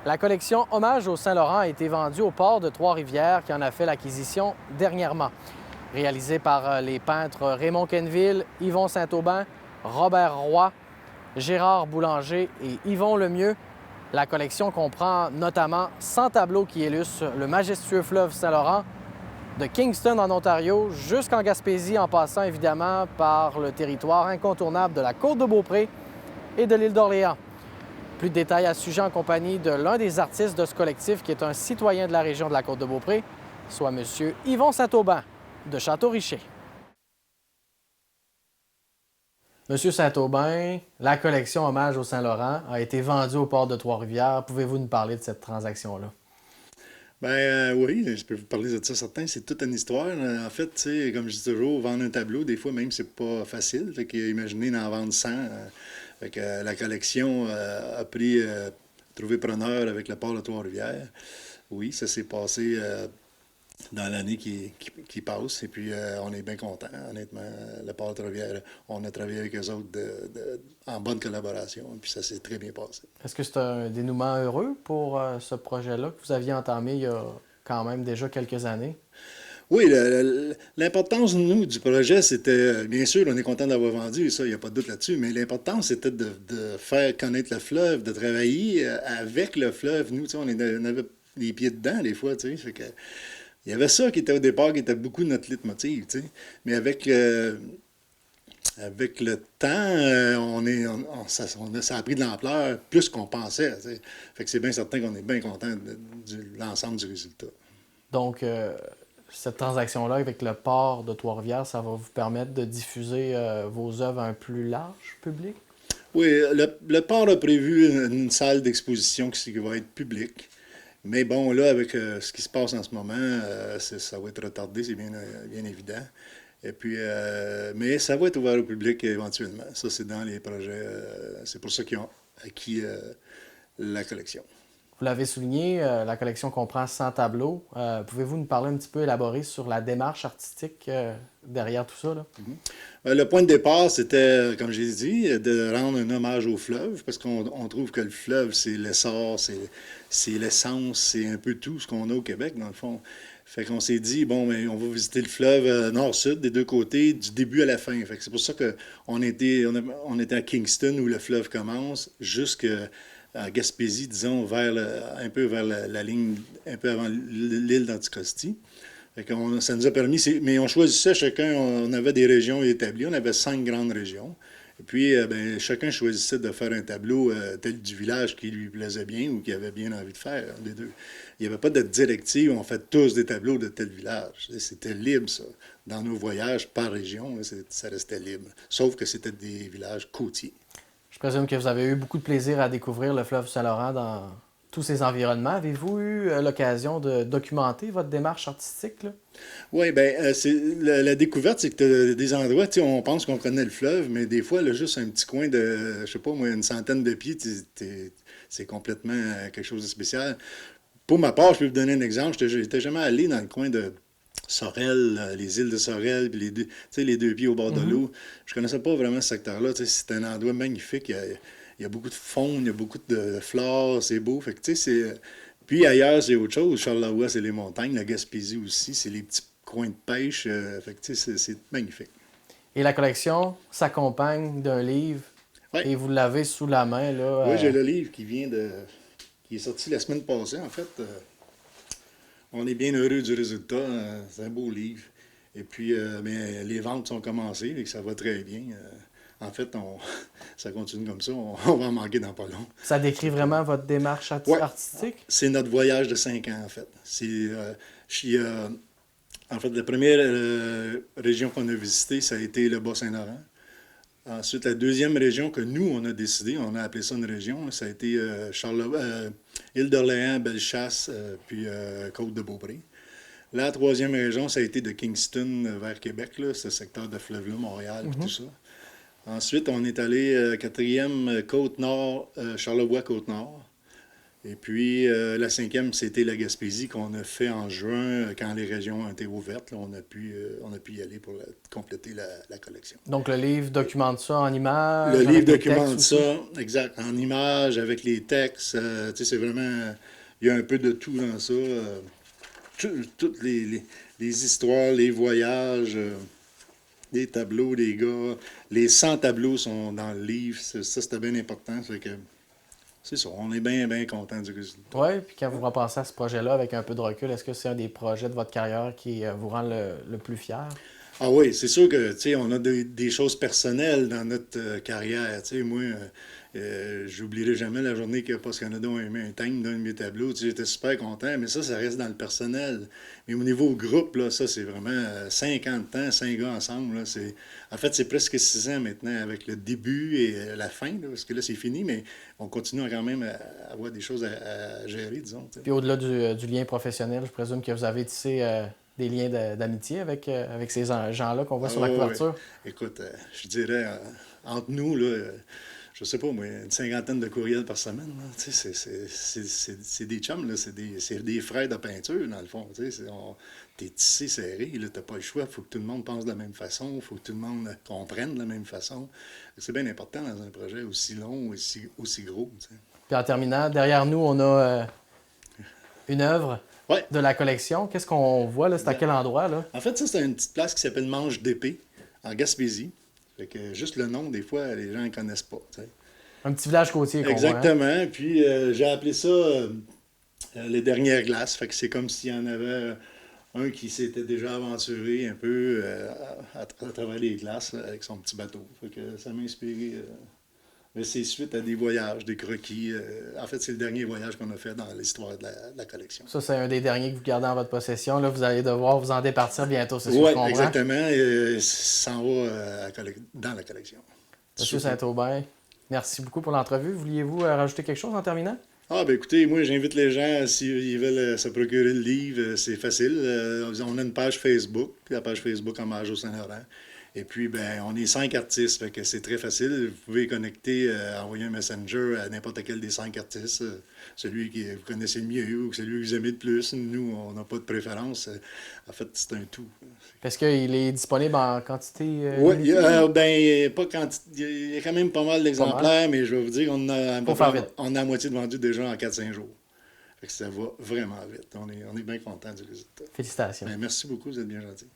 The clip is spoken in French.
La collection Hommage au Saint-Laurent a été vendue au port de Trois-Rivières qui en a fait l'acquisition dernièrement. Réalisée par les peintres Raymond Quenneville, Yvon Saint-Aubin, Robert Roy, Gérard Boulanger et Yvon Lemieux, la collection comprend notamment 100 tableaux qui illustrent le majestueux fleuve Saint-Laurent de Kingston en Ontario jusqu'en Gaspésie, en passant évidemment par le territoire incontournable de la Côte-de-Beaupré et de l'île d'Orléans. Plus de détails à ce sujet en compagnie de l'un des artistes de ce collectif qui est un citoyen de la région de la Côte-de-Beaupré, soit M. Yvon Saint-Aubin de Château-Richer. Monsieur Saint-Aubin, la collection Hommage au Saint-Laurent a été vendue au port de Trois-Rivières. Pouvez-vous nous parler de cette transaction-là? Oui, je peux vous parler de ça, certain. C'est toute une histoire. En fait, tu sais, comme je dis toujours, vendre un tableau, des fois même, c'est pas facile. Fait que imaginez d'en vendre 100. Fait que la collection a pris trouvé preneur avec le port de Trois-Rivières. Oui, ça s'est passé dans l'année qui passe. Et puis, on est bien contents, honnêtement. Le port de Trois-Rivières, on a travaillé avec eux autres en bonne collaboration. Et puis, ça s'est très bien passé. Est-ce que c'est un dénouement heureux pour ce projet-là que vous aviez entamé il y a quand même déjà quelques années? Oui, l'importance, nous, du projet, c'était, bien sûr, on est content d'avoir vendu, ça, il n'y a pas de doute là-dessus, mais l'importance, c'était de faire connaître le fleuve, de travailler avec le fleuve. Nous, tu sais, on avait les pieds dedans, des fois, tu sais, fait que, il y avait ça qui était au départ, qui était beaucoup notre leitmotiv, tu sais, mais avec le temps, ça a pris de l'ampleur plus qu'on pensait, tu sais. Fait que c'est bien certain qu'on est bien content de l'ensemble du résultat. Donc, cette transaction-là avec le port de Trois-Rivières, ça va vous permettre de diffuser vos œuvres à un plus large public? Oui, le port a prévu une salle d'exposition qui va être publique. Mais bon, là, avec ce qui se passe en ce moment, ça va être retardé, c'est bien évident. Et puis, mais ça va être ouvert au public éventuellement. Ça, c'est dans les projets. C'est pour ça qu'ils ont acquis la collection. Vous l'avez souligné, la collection comprend 100 tableaux. Pouvez-vous nous parler un petit peu élaboré sur la démarche artistique derrière tout ça, là? Le point de départ, c'était, comme j'ai dit, de rendre un hommage au fleuve, parce qu'on trouve que le fleuve, c'est l'essor, c'est l'essence, c'est un peu tout ce qu'on a au Québec, dans le fond. Fait qu'on s'est dit, bon, mais on va visiter le fleuve nord-sud, des deux côtés, du début à la fin. Fait que c'est pour ça on était à Kingston, où le fleuve commence, jusqu'à Gaspésie, disons, un peu vers la ligne, un peu avant l'île d'Anticosti. Ça nous a permis, mais on choisissait chacun, on avait des régions établies, on avait 5 grandes régions. Et puis, chacun choisissait de faire un tableau tel du village qui lui plaisait bien ou qui avait bien envie de faire, les deux. Il n'y avait pas de directive, on fait tous des tableaux de tel village. C'était libre, ça. Dans nos voyages par région, ça restait libre. Sauf que c'était des villages côtiers. Je présume que vous avez eu beaucoup de plaisir à découvrir le fleuve Saint-Laurent dans tous ces environnements. Avez-vous eu l'occasion de documenter votre démarche artistique, là? Oui, la découverte, c'est que tu as des endroits, tu sais, on pense qu'on connaît le fleuve, mais des fois, là, juste un petit coin de, je sais pas, moi, une centaine de pieds, c'est complètement quelque chose de spécial. Pour ma part, je peux vous donner un exemple. Je n'étais jamais allé dans le coin de Sorel, les îles de Sorel, puis tu sais, les deux pieds au bord de l'eau. Je connaissais pas vraiment ce secteur-là. Tu sais, c'est un endroit magnifique. Il y a beaucoup de faune, il y a beaucoup de flore, c'est beau. Fait que, tu sais, Puis ailleurs, c'est autre chose. Charlevoix, c'est les montagnes. La Gaspésie aussi, c'est les petits coins de pêche. Fait que, tu sais, c'est magnifique. Et la collection s'accompagne d'un livre Oui, et vous l'avez sous la main, là. oui, j'ai le livre qui est sorti la semaine passée, en fait. On est bien heureux du résultat. C'est un beau livre. Et puis, mais les ventes sont commencées et ça va très bien. En fait, ça continue comme ça. On va en manquer dans pas long. Ça décrit vraiment votre démarche Ouais, artistique? c'est notre voyage de 5 ans, en fait. En fait, la première région qu'on a visitée, ça a été le Bas-Saint-Laurent. Ensuite, la deuxième région que nous, on a décidé, on a appelé ça une région, ça a été Île d'Orléans, Bellechasse, puis Côte-de-Beaupré. La troisième région, ça a été de Kingston vers Québec, là, ce secteur de fleuve-là, Montréal, puis tout ça. Ensuite, on est allé quatrième Côte-Nord, Charlevoix-Côte-Nord. Et puis, la 5e, c'était la Gaspésie qu'on a fait en juin, quand les régions ont été ouvertes. Là, on a pu y aller pour compléter la collection. Donc, le livre documente ça en images, Le livre avec les textes documente aussi? ça, exact, en images, avec les textes. Tu sais, c'est vraiment... Il y a un peu de tout dans ça. Toutes les histoires, les voyages, les tableaux, les gars. Les 100 tableaux sont dans le livre. Ça, c'était bien important. Ça fait que, c'est ça, on est bien, bien content du résultat. Oui, puis quand vous repensez à ce projet-là avec un peu de recul, est-ce que c'est un des projets de votre carrière qui vous rend le plus fier? Ah oui, c'est sûr que, tu sais, on a des choses personnelles dans notre carrière. Tu sais, moi, j'oublierai jamais la journée que Post Canada a aimé un thème d'un de mes tableaux. Tu sais, j'étais super content, mais ça reste dans le personnel. Mais au niveau groupe, là, ça, c'est vraiment 50 ans, 5 gars ensemble. Là, en fait, c'est presque 6 ans maintenant avec le début et la fin, là, parce que là, c'est fini, mais on continue quand même à avoir des choses à gérer, disons. Tu sais. Puis au-delà du lien professionnel, je présume que vous avez tissé des liens d'amitié avec ces gens-là qu'on voit Ah, sur la ouais, ouais. couverture. Écoute, je dirais, entre nous, là, je sais pas, moi, une cinquantaine de courriels par semaine. Là. Tu sais, c'est des chums, là, c'est des frères de peinture, dans le fond. Tu sais, t'es tissé serré, là, t'as pas le choix. Il faut que tout le monde pense de la même façon, il faut que tout le monde comprenne de la même façon. C'est bien important dans un projet aussi long, aussi gros. Tu sais. Puis en terminant, derrière nous, on a une œuvre Ouais. de la collection. Qu'est-ce qu'on voit là? C'est à quel endroit là? En fait, ça, c'est une petite place qui s'appelle Manche d'épée, en Gaspésie. Fait que juste le nom, des fois, les gens ne connaissent pas. Tu sais. Un petit village côtier qu'on voit. Hein? Exactement. Puis j'ai appelé ça les dernières glaces. Fait que c'est comme s'il y en avait un qui s'était déjà aventuré un peu à travers les glaces là, avec son petit bateau. Fait que ça m'a inspiré. Mais c'est suite à des voyages, des croquis. En fait, c'est le dernier voyage qu'on a fait dans l'histoire de la collection. Ça, c'est un des derniers que vous gardez en votre possession. Là, vous allez devoir vous en départir bientôt, c'est ce que Oui, je comprends. exactement. Ça s'en va dans la collection. Monsieur Super. Saint-Aubin, merci beaucoup pour l'entrevue. Vouliez-vous rajouter quelque chose en terminant? Ah, ben écoutez, moi, j'invite les gens, s'ils veulent se procurer le livre, c'est facile. On a une page Facebook, la page Facebook Hommage au Saint-Laurent. Et puis, ben, on est 5 artistes, fait que c'est très facile. Vous pouvez connecter, envoyer un messenger à n'importe quel des 5 artistes, celui que vous connaissez le mieux ou celui que vous aimez le plus. Nous, on n'a pas de préférence. En fait, c'est un tout. Est-ce qu'il est disponible en quantité Oui, limitée? ben, pas quand, il y a quand même pas mal d'exemplaires, mais je vais vous dire qu'on Faut faire vite. on a la moitié de vendu déjà en 4-5 jours. Fait que ça va vraiment vite. On est bien content du résultat. Félicitations. Ben, merci beaucoup, vous êtes bien gentil.